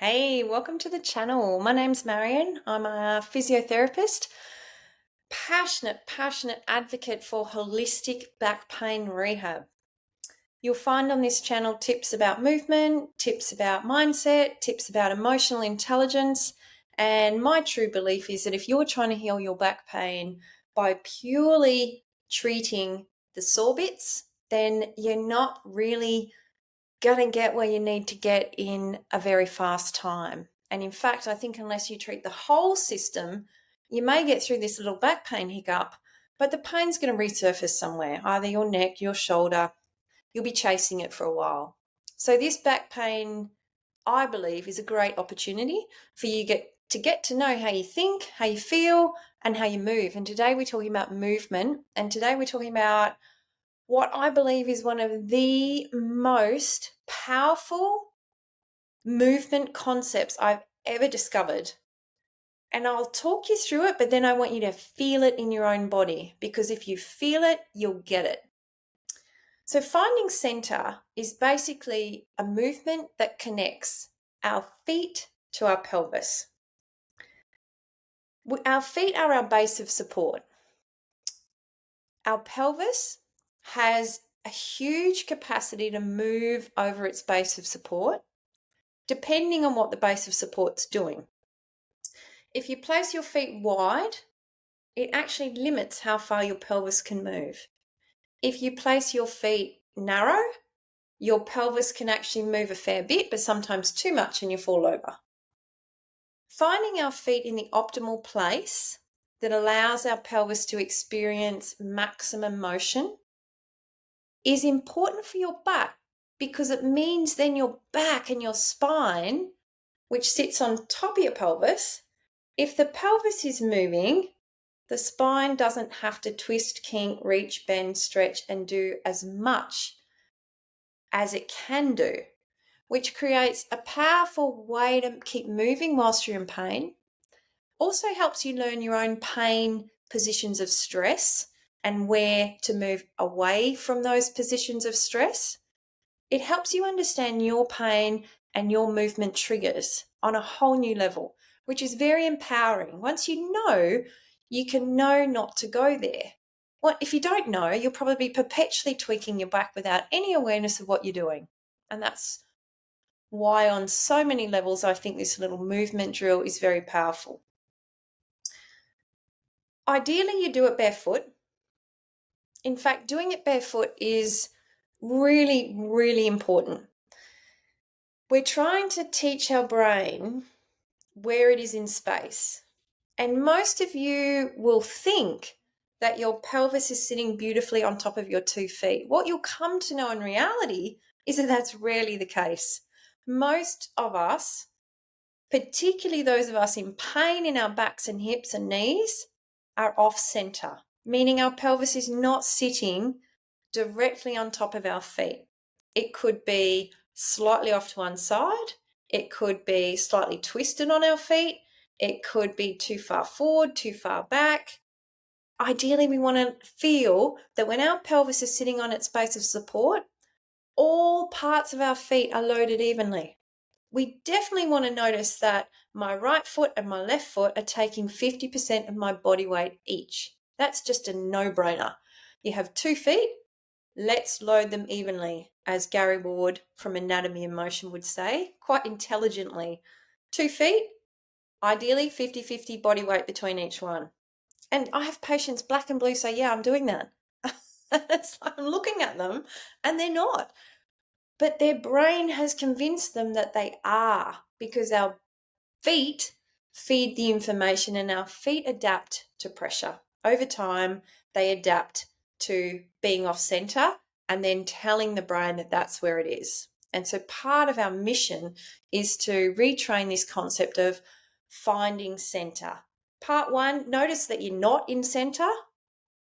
Hey, welcome to the channel. My name's Marion. I'm a physiotherapist, passionate advocate for holistic back pain rehab. You'll find on this channel tips about movement, tips about mindset, tips about emotional intelligence. And my true belief is that if you're trying to heal your back pain by purely treating the sore bits, then you're not really going to get where you need to get in a very fast time. And in fact, I think unless you treat the whole system, you may get through this little back pain hiccup, but the pain's going to resurface somewhere, either your neck, your shoulder. You'll be chasing it for a while. So this back pain, I believe, is a great opportunity for you to get to know how you think, how you feel, and how you move. And today we're talking about movement, and today we're talking about what I believe is one of the most powerful movement concepts I've ever discovered. And I'll talk you through it, but then I want you to feel it in your own body, because if you feel it, you'll get it. So finding center is basically a movement that connects our feet to our pelvis. Our feet are our base of support. Our pelvis has a huge capacity to move over its base of support, depending on what the base of support's doing. If you place your feet wide, it actually limits how far your pelvis can move. If you place your feet narrow, your pelvis can actually move a fair bit, but sometimes too much and you fall over. Finding our feet in the optimal place that allows our pelvis to experience maximum motion is important for your back, because it means then your back and your spine, which sits on top of your pelvis, if the pelvis is moving, the spine doesn't have to twist, kink, reach, bend, stretch, and do as much as it can do, which creates a powerful way to keep moving whilst you're in pain. Also helps you learn your own pain positions of stress and where to move away from those positions of stress. It helps you understand your pain and your movement triggers on a whole new level, which is very empowering. Once you know, you can know not to go there. Well, if you don't know, you'll probably be perpetually tweaking your back without any awareness of what you're doing. And that's why on so many levels, I think this little movement drill is very powerful. Ideally, you do it barefoot. In fact, doing it barefoot is really important. We're trying to teach our brain where it is in space. And most of you will think that your pelvis is sitting beautifully on top of your 2 feet. What you'll come to know in reality is that that's rarely the case. Most of us, particularly those of us in pain in our backs and hips and knees, are off center, meaning our pelvis is not sitting directly on top of our feet. It could be slightly off to one side. It could be slightly twisted on our feet. It could be too far forward, too far back. Ideally, we want to feel that when our pelvis is sitting on its base of support, all parts of our feet are loaded evenly. We definitely want to notice that my right foot and my left foot are taking 50% of my body weight each. That's just a no-brainer. You have 2 feet, let's load them evenly, as Gary Ward from Anatomy and Motion would say, quite intelligently. 2 feet, ideally 50-50 body weight between each one. And I have patients black and blue say, yeah, I'm doing that. It's like I'm looking at them and they're not. But their brain has convinced them that they are, because our feet feed the information and our feet adapt to pressure. Over time, they adapt to being off center and then telling the brain that that's where it is. And so part of our mission is to retrain this concept of finding center. Part 1, notice that you're not in center.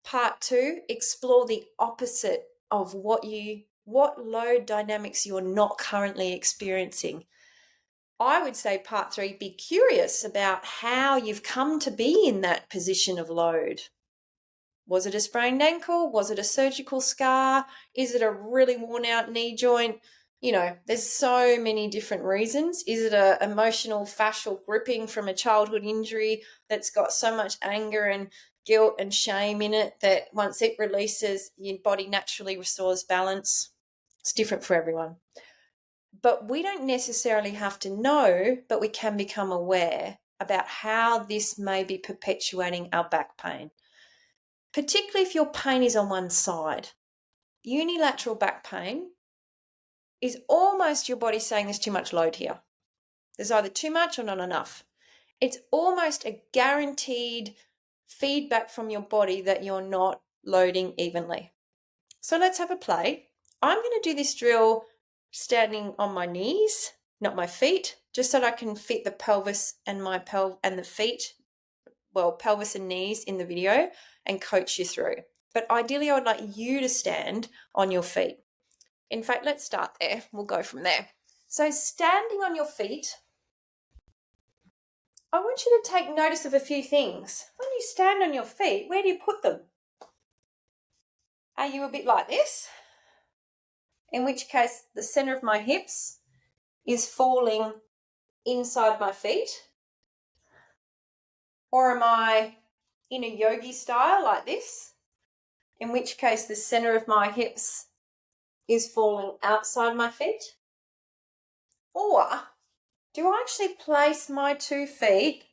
Part 2, explore the opposite of what load dynamics you're not currently experiencing. I would say part 3, be curious about how you've come to be in that position of load. Was it a sprained ankle? Was it a surgical scar? Is it a really worn out knee joint? there's so many different reasons. Is it a emotional fascial gripping from a childhood injury that's got so much anger and guilt and shame in it that once it releases, your body naturally restores balance? It's different for everyone. But we don't necessarily have to know, but we can become aware about how this may be perpetuating our back pain, particularly if your pain is on one side. Unilateral back pain is almost your body saying there's too much load here. There's either too much or not enough. It's almost a guaranteed feedback from your body that you're not loading evenly. So let's have a play. I'm going to do this drill standing on my knees, not my feet, just so that I can fit the pelvis and and the feet, pelvis and knees in the video and coach you through. But ideally, I would like you to stand on your feet. In fact, let's start there. We'll go from there. So standing on your feet, I want you to take notice of a few things. When you stand on your feet, where do you put them? Are you a bit like this? In which case, the center of my hips is falling inside my feet. Or am I in a yogi style like this? In which case, the center of my hips is falling outside my feet. Or do I actually place my 2 feet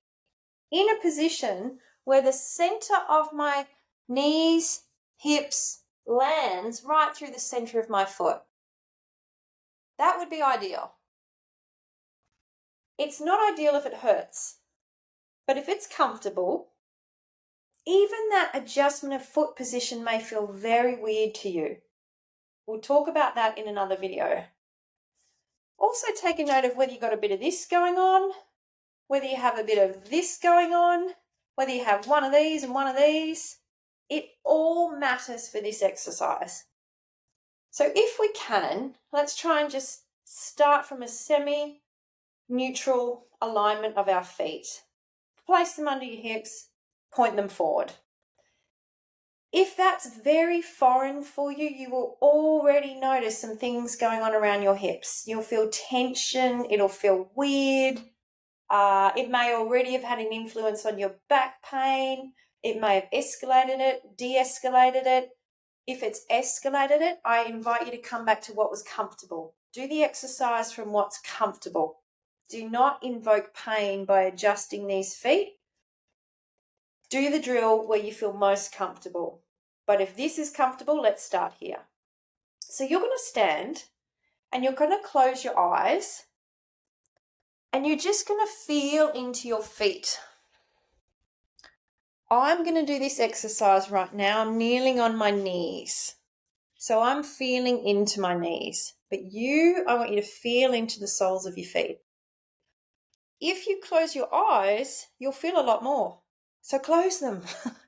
in a position where the center of my knees, hips lands right through the center of my foot? That would be ideal. It's not ideal if it hurts, but if it's comfortable, even that adjustment of foot position may feel very weird to you. We'll talk about that in another video. Also take a note of whether you've got a bit of this going on, whether you have a bit of this going on, whether you have one of these and one of these. It all matters for this exercise. So if we can, let's try and just start from a semi-neutral alignment of our feet. Place them under your hips, point them forward. If that's very foreign for you, you will already notice some things going on around your hips. You'll feel tension, it'll feel weird. It may already have had an influence on your back pain. It may have escalated it, de-escalated it. If it's escalated it, I invite you to come back to what was comfortable. Do the exercise from what's comfortable. Do not invoke pain by adjusting these feet. Do the drill where you feel most comfortable. But if this is comfortable, let's start here. So you're going to stand and you're going to close your eyes and you're just going to feel into your feet. I'm going to do this exercise right now. I'm kneeling on my knees. So I'm feeling into my knees. But I want you to feel into the soles of your feet. If you close your eyes, you'll feel a lot more. So close them.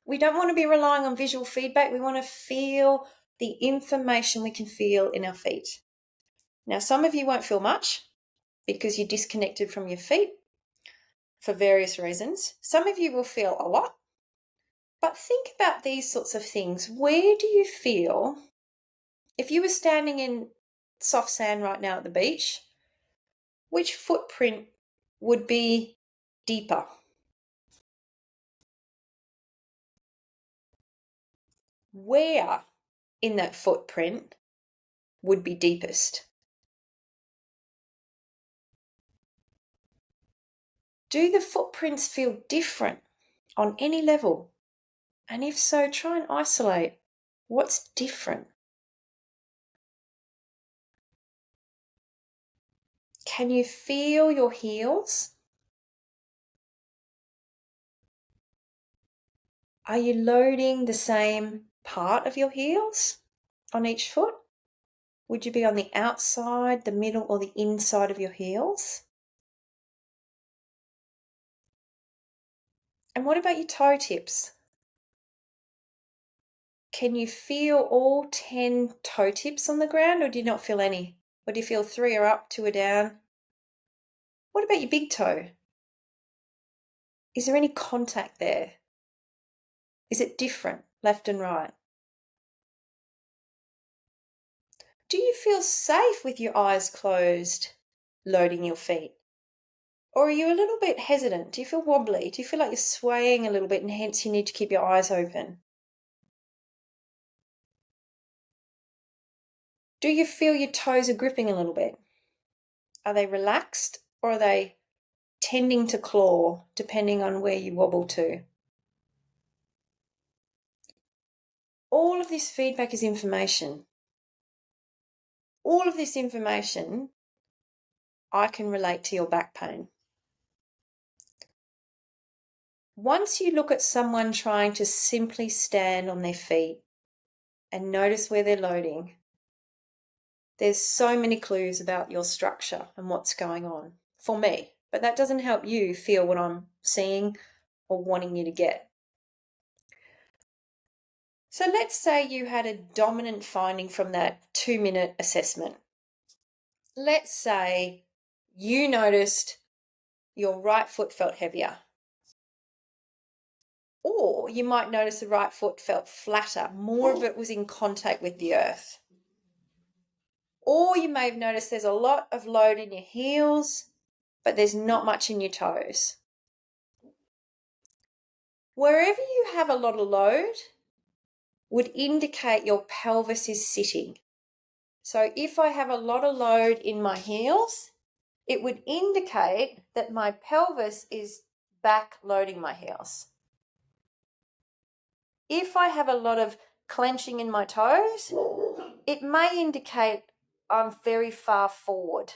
We don't want to be relying on visual feedback. We want to feel the information we can feel in our feet. Now, some of you won't feel much because you're disconnected from your feet for various reasons. Some of you will feel a lot. But think about these sorts of things. Where do you feel, if you were standing in soft sand right now at the beach, which footprint would be deeper? Where in that footprint would be deepest? Do the footprints feel different on any level? And if so, try and isolate what's different. Can you feel your heels? Are you loading the same part of your heels on each foot? Would you be on the outside, the middle, or the inside of your heels? And what about your toe tips? Can you feel all 10 toe tips on the ground, or do you not feel any? Or do you feel 3 are up, 2 are down? What about your big toe? Is there any contact there? Is it different, left and right? Do you feel safe with your eyes closed, loading your feet? Or are you a little bit hesitant? Do you feel wobbly? Do you feel like you're swaying a little bit and hence you need to keep your eyes open? Do you feel your toes are gripping a little bit? Are they relaxed or are they tending to claw, depending on where you wobble to? All of this feedback is information. All of this information I can relate to your back pain. Once you look at someone trying to simply stand on their feet and notice where they're loading, there's so many clues about your structure and what's going on for me, but that doesn't help you feel what I'm seeing or wanting you to get. So let's say you had a dominant finding from that 2-minute assessment. Let's say you noticed your right foot felt heavier. Or you might notice the right foot felt flatter, more of it was in contact with the earth. Or you may have noticed there's a lot of load in your heels, but there's not much in your toes. Wherever you have a lot of load would indicate your pelvis is sitting. So if I have a lot of load in my heels, it would indicate that my pelvis is back loading my heels. If I have a lot of clenching in my toes, it may indicate I'm very far forward.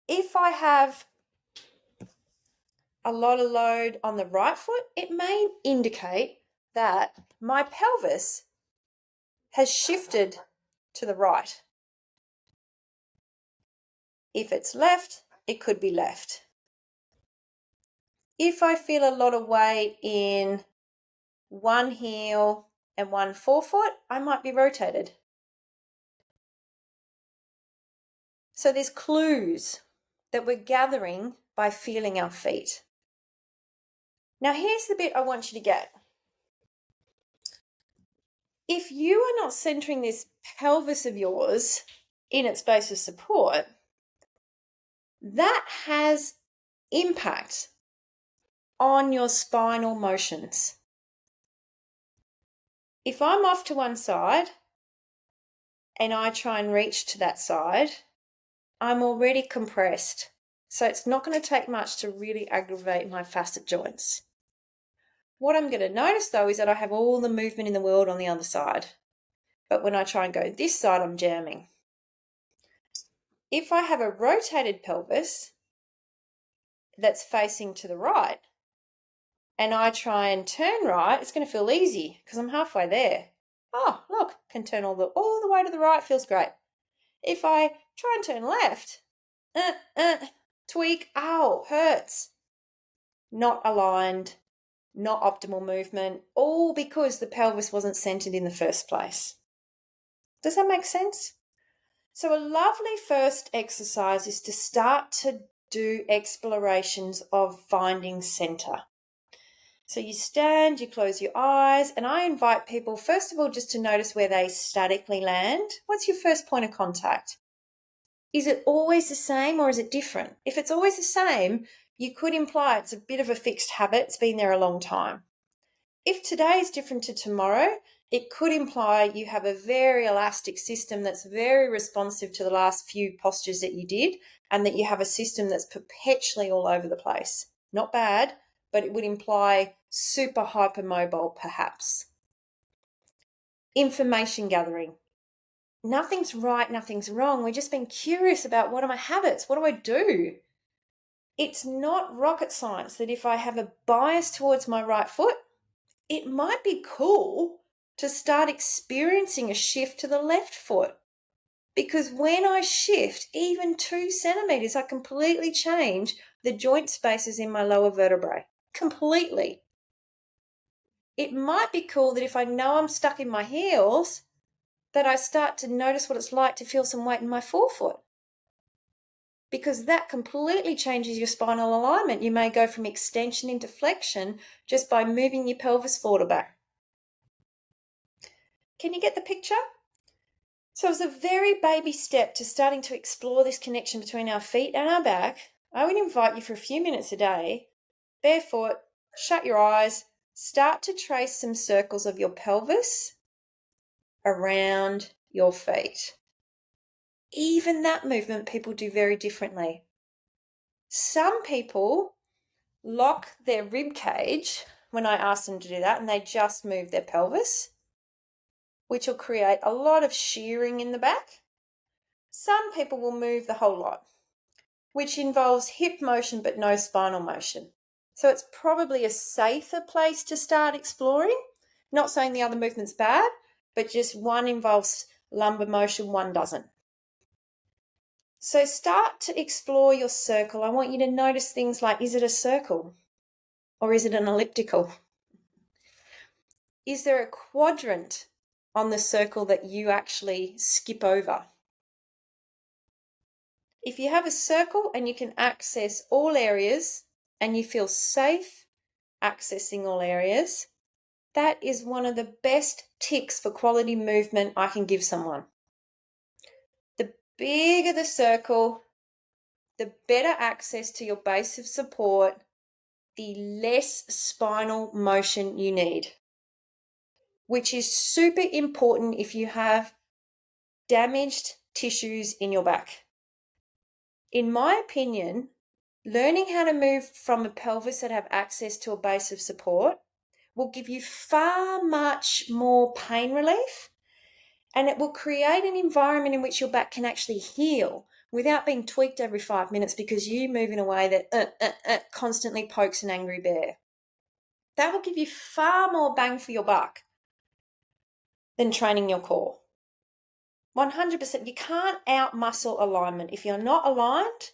If I have a lot of load on the right foot, it may indicate that my pelvis has shifted to the right. If it's left, it could be left. If I feel a lot of weight in one heel and one forefoot, I might be rotated. So there's clues that we're gathering by feeling our feet. Now here's the bit I want you to get. If you are not centering this pelvis of yours in its base of support, that has impact on your spinal motions. If I'm off to one side and I try and reach to that side, I'm already compressed. So it's not going to take much to really aggravate my facet joints. What I'm going to notice though is that I have all the movement in the world on the other side. But when I try and go this side, I'm jamming. If I have a rotated pelvis that's facing to the right and I try and turn right, it's going to feel easy because I'm halfway there. Oh, look, can turn all the way to the right, feels great. If I try and turn left, tweak, ow, hurts. Not aligned, not optimal movement, all because the pelvis wasn't centered in the first place. Does that make sense? So a lovely first exercise is to start to do explorations of finding center. So you stand, you close your eyes, and I invite people, first of all, just to notice where they statically land. What's your first point of contact? Is it always the same or is it different? If it's always the same, you could imply it's a bit of a fixed habit. It's been there a long time. If today is different to tomorrow, it could imply you have a very elastic system that's very responsive to the last few postures that you did and that you have a system that's perpetually all over the place. Not bad, but it would imply super hypermobile perhaps. Information gathering. Nothing's right, nothing's wrong. We're just being curious about what are my habits? What do I do? It's not rocket science that if I have a bias towards my right foot, it might be cool to start experiencing a shift to the left foot. Because when I shift even 2 centimeters, I completely change the joint spaces in my lower vertebrae. Completely. It might be cool that if I know I'm stuck in my heels, that I start to notice what it's like to feel some weight in my forefoot. Because that completely changes your spinal alignment. You may go from extension into flexion just by moving your pelvis forward or back. Can you get the picture? So as a very baby step to starting to explore this connection between our feet and our back, I would invite you for a few minutes a day, barefoot, shut your eyes, start to trace some circles of your pelvis around your feet. Even that movement people do very differently. Some people lock their rib cage when I ask them to do that, and they just move their pelvis, which will create a lot of shearing in the back. Some people will move the whole lot, which involves hip motion but no spinal motion. So it's probably a safer place to start exploring. Not saying the other movement's bad, but just one involves lumbar motion, one doesn't. So start to explore your circle. I want you to notice things like, is it a circle or is it an elliptical? Is there a quadrant on the circle that you actually skip over? If you have a circle and you can access all areas and you feel safe accessing all areas, that is one of the best ticks for quality movement I can give someone. The bigger the circle, the better access to your base of support, the less spinal motion you need, which is super important if you have damaged tissues in your back. In my opinion, learning how to move from a pelvis that have access to a base of support will give you far much more pain relief, and it will create an environment in which your back can actually heal without being tweaked every 5 minutes because you move in a way that constantly pokes an angry bear. That will give you far more bang for your buck than training your core. 100%. You can't out-muscle alignment. If you're not aligned,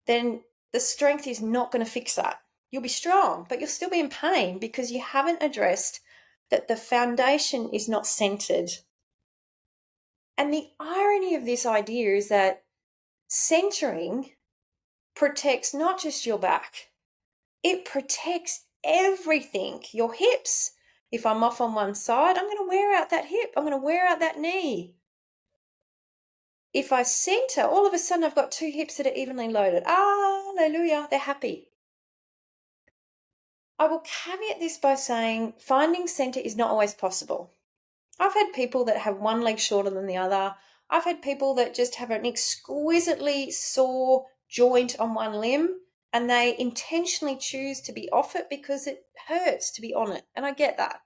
then the strength is not going to fix that. You'll be strong, but you'll still be in pain because you haven't addressed that the foundation is not centered. And the irony of this idea is that centering protects not just your back, it protects everything. Your hips. If I'm off on one side, I'm going to wear out that hip. I'm going to wear out that knee. If I center, all of a sudden I've got two hips that are evenly loaded. Hallelujah, they're happy. I will caveat this by saying finding center is not always possible. I've had people that have one leg shorter than the other. I've had people that just have an exquisitely sore joint on one limb and they intentionally choose to be off it because it hurts to be on it. And I get that.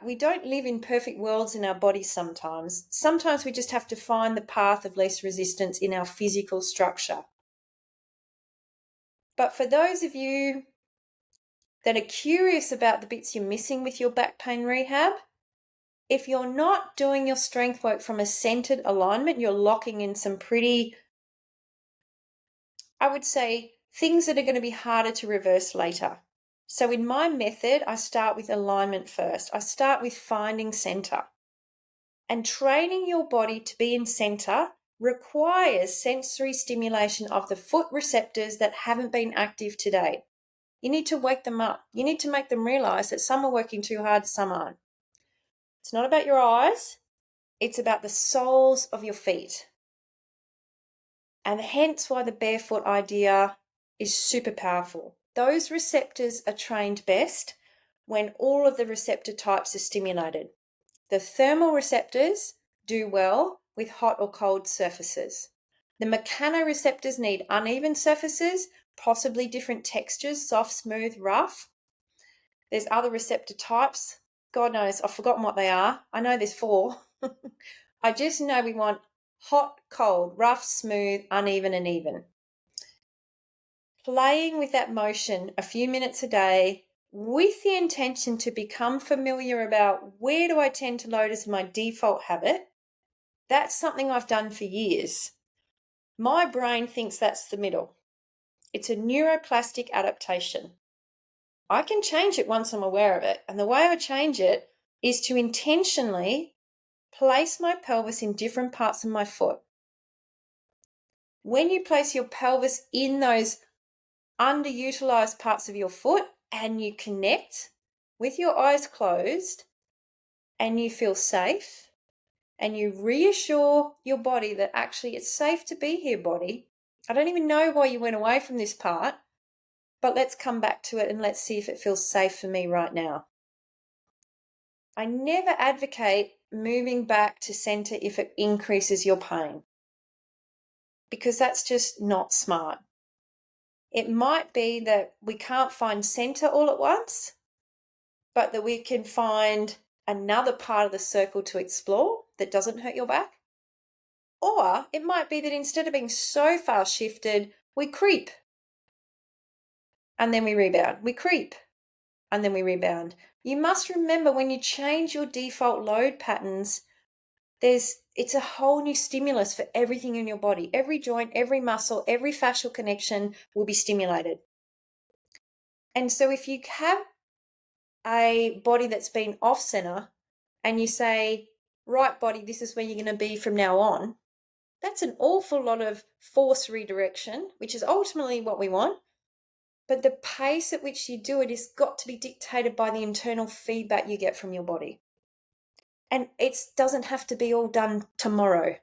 We don't live in perfect worlds in our bodies sometimes. Sometimes we just have to find the path of least resistance in our physical structure. But for those of you that are curious about the bits you're missing with your back pain rehab, if you're not doing your strength work from a centered alignment, you're locking in some pretty, I would say, things that are going to be harder to reverse later. So in my method, I start with alignment first. I start with finding center. And training your body to be in center requires sensory stimulation of the foot receptors that haven't been active to date. You need to wake them up. You need to make them realize that some are working too hard, some aren't. It's not about your eyes. It's about the soles of your feet. And hence why the barefoot idea is super powerful. Those receptors are trained best when all of the receptor types are stimulated. The thermal receptors do well with hot or cold surfaces. The mechanoreceptors need uneven surfaces, possibly different textures, soft, smooth, rough. There's other receptor types. God knows, I've forgotten what they are. I know there's 4. I just know we want hot, cold, rough, smooth, uneven, and even. Playing with that motion a few minutes a day with the intention to become familiar about where do I tend to load as my default habit, that's something I've done for years. My brain thinks that's the middle. It's a neuroplastic adaptation. I can change it once I'm aware of it. And the way I would change it is to intentionally place my pelvis in different parts of my foot. When you place your pelvis in those underutilized parts of your foot and you connect with your eyes closed, and you feel safe and you reassure your body that actually it's safe to be here, body. I don't even know why you went away from this part, but let's come back to it and let's see if it feels safe for me right now. I never advocate moving back to center if it increases your pain, because that's just not smart. It might be that we can't find center all at once, but that we can find another part of the circle to explore that doesn't hurt your back. Or it might be that instead of being so far shifted, we creep and then we rebound. We creep and then we rebound. You must remember, when you change your default load patterns, it's a whole new stimulus for everything in your body. Every joint, every muscle, every fascial connection will be stimulated. And so if you have a body that's been off center and you say, right, body, this is where you're going to be from now on, that's an awful lot of force redirection, which is ultimately what we want. But the pace at which you do it has got to be dictated by the internal feedback you get from your body. And it doesn't have to be all done tomorrow.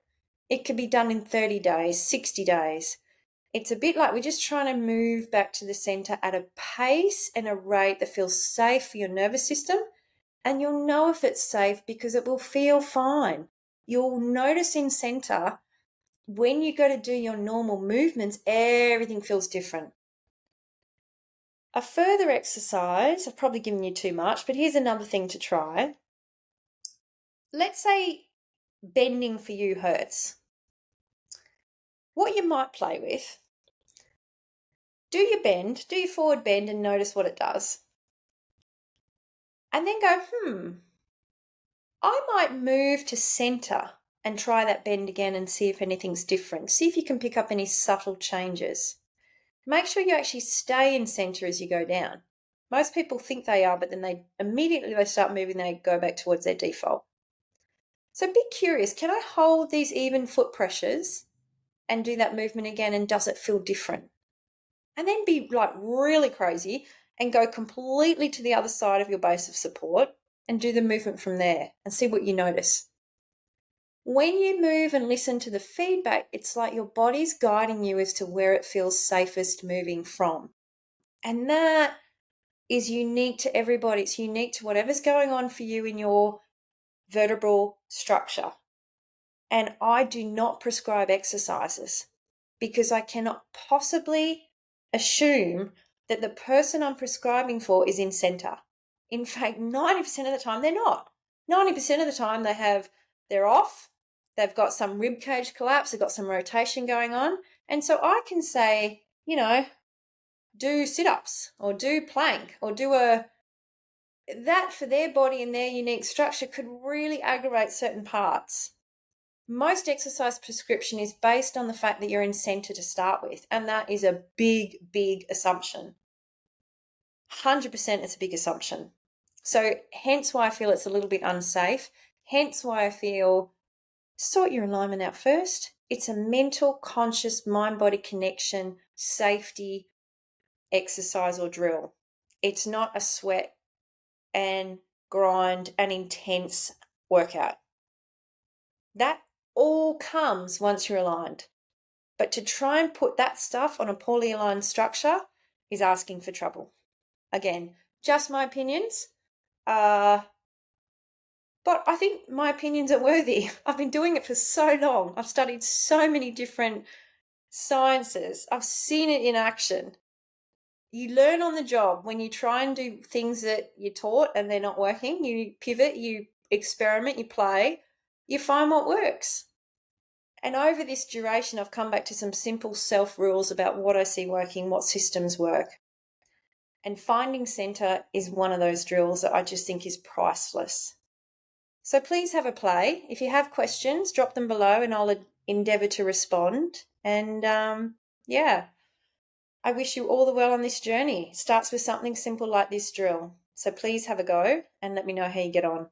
It could be done in 30 days, 60 days. It's a bit like we're just trying to move back to the center at a pace and a rate that feels safe for your nervous system. And you'll know if it's safe because it will feel fine. You'll notice in center, when you go to do your normal movements, everything feels different. A further exercise, I've probably given you too much, but here's another thing to try. Let's say bending for you hurts. What you might play with, do your bend, do your forward bend and notice what it does. And then go, I might move to center and try that bend again and see if anything's different. See if you can pick up any subtle changes. Make sure you actually stay in center as you go down. Most people think they are, but then they start moving, they go back towards their default. So be curious, can I hold these even foot pressures and do that movement again, and does it feel different? And then be like really crazy and go completely to the other side of your base of support and do the movement from there and see what you notice. When you move and listen to the feedback, it's like your body's guiding you as to where it feels safest moving from. And that is unique to everybody. It's unique to whatever's going on for you in your vertebral structure. And I do not prescribe exercises because I cannot possibly assume that the person I'm prescribing for is in center. In fact, 90% of the time they're not. 90% of the time they're off, they've got some rib cage collapse, they've got some rotation going on. And so I can say, do sit-ups or do plank or that for their body and their unique structure could really aggravate certain parts. Most exercise prescription is based on the fact that you're in center to start with, and that is a big, big assumption. 100% it's a big assumption. So hence why I feel it's a little bit unsafe, hence why I feel sort your alignment out first. It's a mental, conscious, mind-body connection, safety exercise or drill. It's not a sweat and grind and intense workout. That all comes once you're aligned. But to try and put that stuff on a poorly aligned structure is asking for trouble. Again, just my opinions. But I think my opinions are worthy. I've been doing it for so long. I've studied so many different sciences. I've seen it in action. You learn on the job when you try and do things that you're taught and they're not working. You pivot, you experiment, you play, you find what works. And over this duration, I've come back to some simple self-rules about what I see working, what systems work. And finding center is one of those drills that I just think is priceless. So please have a play. If you have questions, drop them below and I'll endeavour to respond. And I wish you all the well on this journey. It starts with something simple like this drill. So please have a go and let me know how you get on.